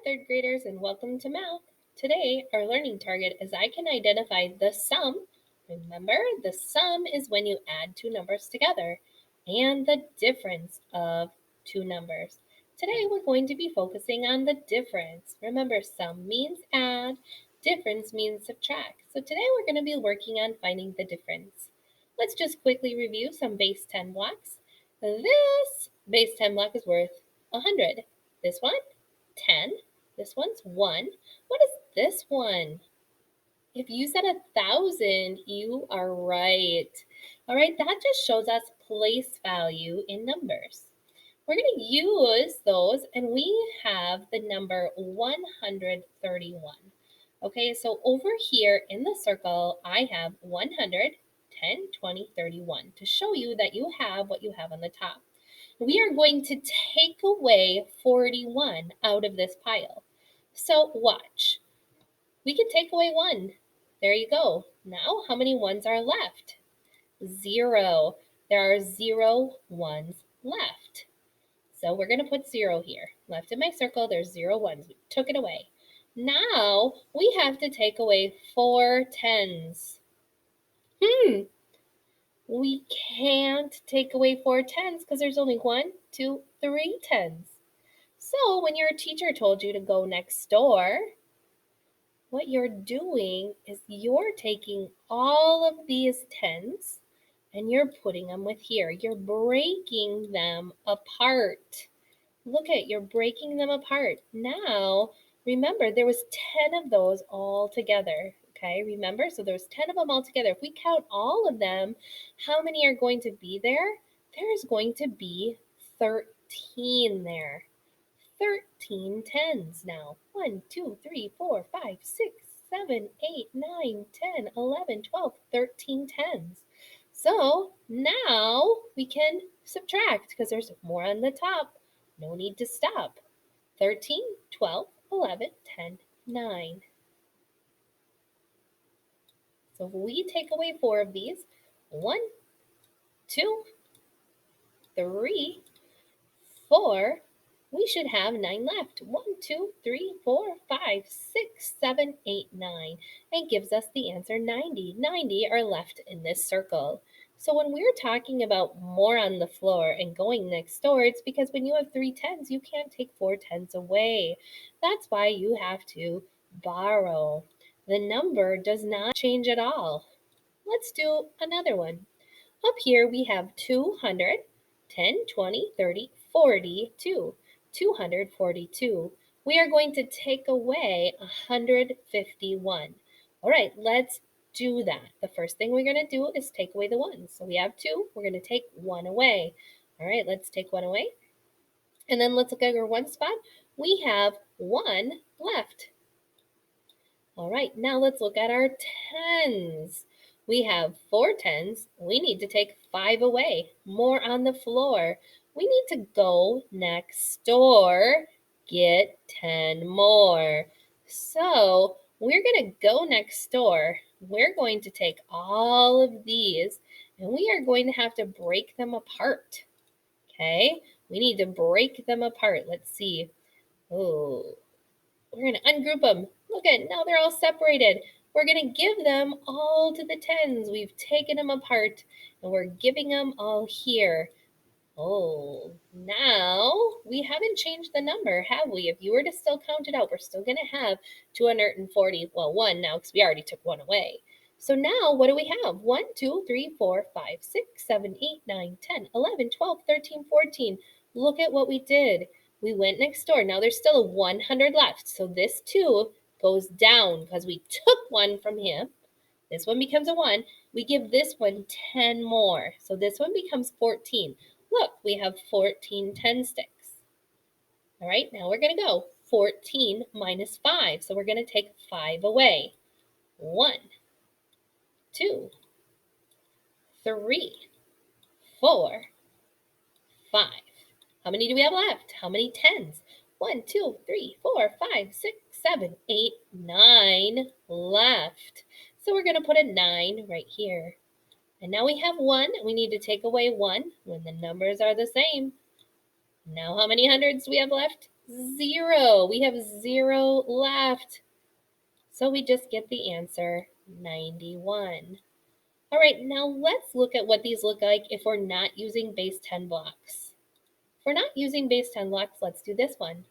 third graders, and welcome to Math. Today, our learning target is I can identify the sum. Remember, the sum is when you add two numbers together, and the difference of two numbers. Today, we're going to be focusing on the difference. Remember, sum means add, difference means subtract. So today, we're going to be working on finding the difference. Let's just quickly review some base 10 blocks. This base 10 block is worth 100. This one, 10. This one's 1. What is this one? If you said 1,000, you are right. All right, that just shows us place value in numbers. We're going to use those, and we have the number 131. Okay, so over here in the circle, I have 100, 10, 20, 31 to show you that you have what you have on the top. We are going to take away 41 out of this pile. So watch. We can take away 1. There you go. Now, how many ones are left? 0. There are 0 ones left. So we're going to put 0 here. Left in my circle, there's 0 ones. We took it away. Now, we have to take away 4 tens. We can't take away 4 tens because there's only 1, 2, 3 tens. So when your teacher told you to go next door, what you're doing is you're taking all of these tens and you're putting them with here. You're breaking them apart. Look at, you're breaking them apart. Now, remember, there was 10 of those all together. Okay, remember? So there's 10 of them all together. If we count all of them, how many are going to be there? There's going to be 13 there. 13 tens now. 1, 2, 3, 4, 5, 6, 7, 8, 9, 10, 11, 12, 13 tens. So now we can subtract because there's more on the top. No need to stop. 13, 12, 11, 10, 9. So if we take away 4 of these, 1, 2, 3, 4, we should have 9 left. 1, 2, 3, 4, 5, 6, 7, 8, 9. And gives us the answer 90. 90 are left in this circle. So when we're talking about more on the floor and going next door, it's because when you have 3 tens, you can't take 4 tens away. That's why you have to borrow. The number does not change at all. Let's do another one. Up here we have 200, 10, 20, 30, 42. 242. We are going to take away 151. All right, let's do that. The first thing we're going to do is take away the 1. So we have 2. We're going to take 1 away. All right, let's take 1 away. And then let's look at our 1 spot. We have 1 left. All right, now let's look at our tens. We have 4 tens. We need to take 5 away. More on the floor. We need to go next door, get 10 more. So we're going to go next door. We're going to take all of these and we are going to have to break them apart. Okay, we need to break them apart. Let's see. Oh, we're going to ungroup them. Look at, now they're all separated. We're going to give them all to the tens. We've taken them apart and we're giving them all here. Oh, now we haven't changed the number, have we? If you were to still count it out, we're still going to have 240, well, 1 now because we already took 1 away. So now what do we have? 1, 2, 3, 4, 5, 6, 7, 8, 9, 10, 11, 12, 13, 14. Look at what we did. We went next door. Now there's still a 100 left. So this 2 goes down because we took 1 from him. This one becomes a 1. We give this one 10 more. So this one becomes 14. Look, we have 14 10 sticks. All right, now we're going to go 14 minus 5. So we're going to take 5 away. 1, 2, 3, 4, 5. How many do we have left? How many tens? 1, 2, 3, 4, 5, 6, 7, 8, 9 left. So we're going to put a 9 right here. And now we have 1. We need to take away 1 when the numbers are the same. Now how many hundreds do we have left? 0. We have 0 left. So we just get the answer 91. All right, now let's look at what these look like if we're not using base 10 blocks. If we're not using base 10 blocks, let's do this one.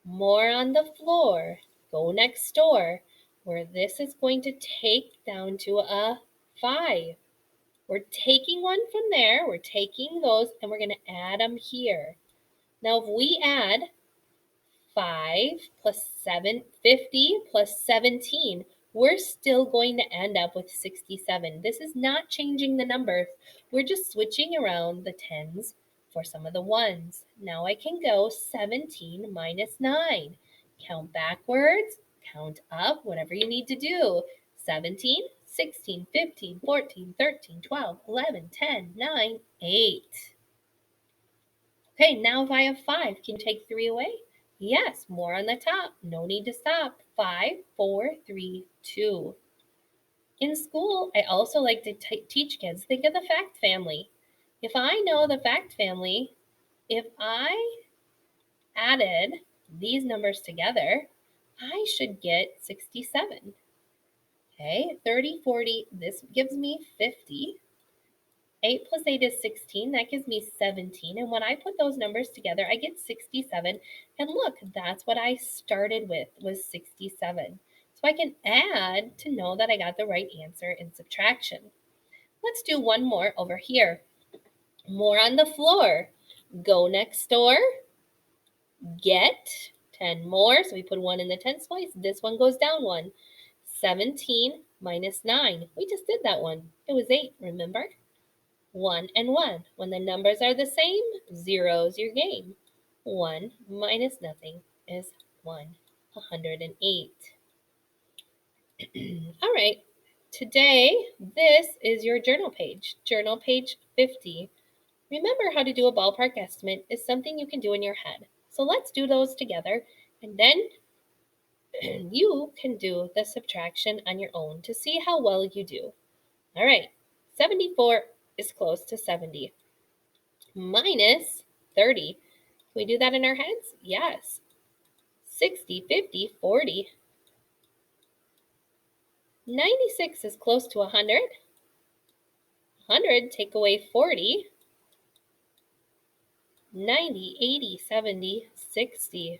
More on the floor, go next door, where this is going to take down to a 5. We're taking one from there, we're taking those, and we're going to add them here. Now, if we add 5 plus 50 plus 17, we're still going to end up with 67. This is not changing the numbers. We're just switching around the 10s for some of the 1s. Now I can go 17 minus 9. Count backwards, count up, whatever you need to do. 17, 16, 15, 14, 13, 12, 11, 10, 9, 8. Okay, now if I have 5, can you take 3 away? Yes, more on the top. No need to stop. 5, 4, 3, 2. In school, I also like to teach kids, think of the fact family. If I know the fact family, if I added these numbers together, I should get 67. Okay, 30, 40, this gives me 50. 8 plus 8 is 16. That gives me 17. And when I put those numbers together, I get 67. And look, that's what I started with, was 67. So I can add to know that I got the right answer in subtraction. Let's do one more over here. More on the floor. Go next door. Get 10 more. So we put 1 in the tens place. This one goes down 1. 17 minus 9. We just did that one. It was 8, remember? 1 and 1. When the numbers are the same, 0's your game. 1 minus nothing is 1. 108. All right. Today, this is your journal page. Journal page 50. Remember, how to do a ballpark estimate is something you can do in your head. So let's do those together, and then you can do the subtraction on your own to see how well you do. All right. 74 is close to 70. Minus 30. Can we do that in our heads? Yes. 60, 50, 40. 96 is close to 100. 100, take away 40. 90, 80, 70, 60.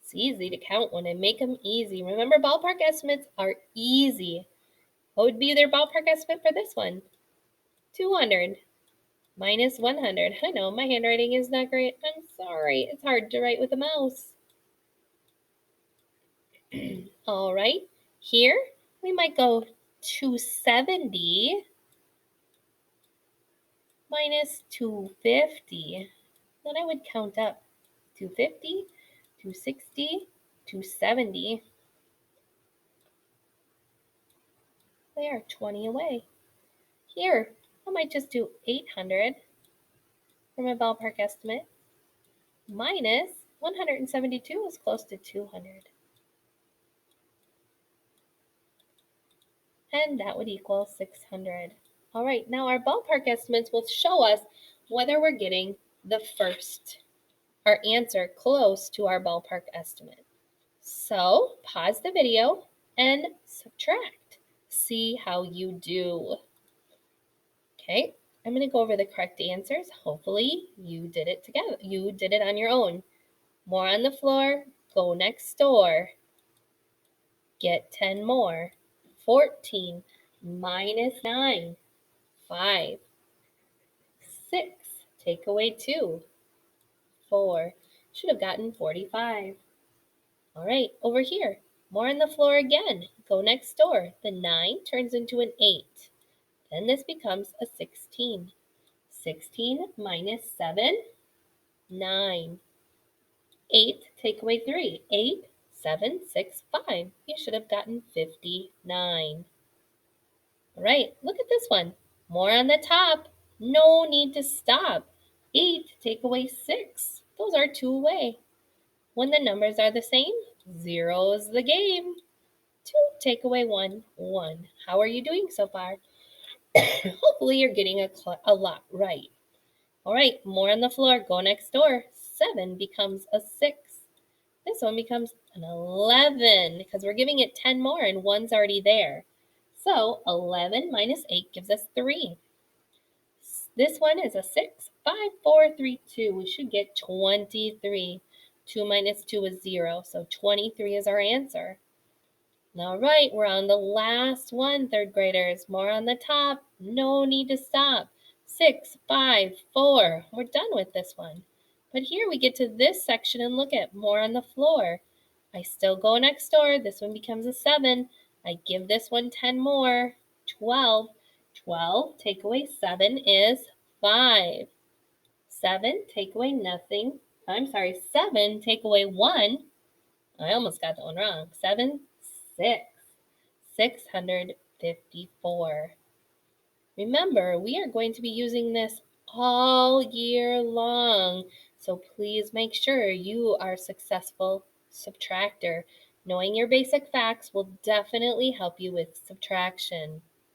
It's easy to count when I make them easy. Remember, ballpark estimates are easy. What would be their ballpark estimate for this one? 200 minus 100. I know, my handwriting is not great. I'm sorry. It's hard to write with a mouse. All right. Here, we might go 270 minus 250. Then I would count up 250, 260, 270. They are 20 away. Here, I might just do 800 for my ballpark estimate. Minus 172 is close to 200. And that would equal 600. All right, now our ballpark estimates will show us whether we're getting our answer close to our ballpark estimate. So pause the video and subtract. See how you do. Okay, I'm going to go over the correct answers. Hopefully you did it together. You did it on your own. More on the floor, go next door. Get 10 more. 14 minus 9. 5. 6. Take away 2. 4. Should have gotten 45. All right, over here. More on the floor again. Go next door. The 9 turns into an 8. Then this becomes a 16. 16 minus 7. 9. 8. Take away 3. 8. 7, 6, 5. You should have gotten 59. All right, look at this one. More on the top. No need to stop. 8, take away 6. Those are 2 away. When the numbers are the same, 0 is the game. 2, take away 1, 1. How are you doing so far? Hopefully you're getting a lot right. All right, more on the floor. Go next door. 7 becomes a 6. this one becomes an 11 because we're giving it 10 more and 1's already there. So 11 minus 8 gives us 3. This one is a 6, 5, 4, 3, 2. We should get 23. 2 minus 2 is 0, so 23 is our answer. All right, we're on the last one, third graders. More on the top. No need to stop. 6, 5, 4. We're done with this one. But here we get to this section and look at more on the floor. I still go next door. This one becomes a 7. I give this one 10 more. 12. 12 take away 7 is 5. 7 take away nothing. I'm sorry, 7 take away 1. I almost got that one wrong. 7, 6. 654. Remember, we are going to be using this all year long, so please make sure you are a successful subtractor. Knowing your basic facts will definitely help you with subtraction.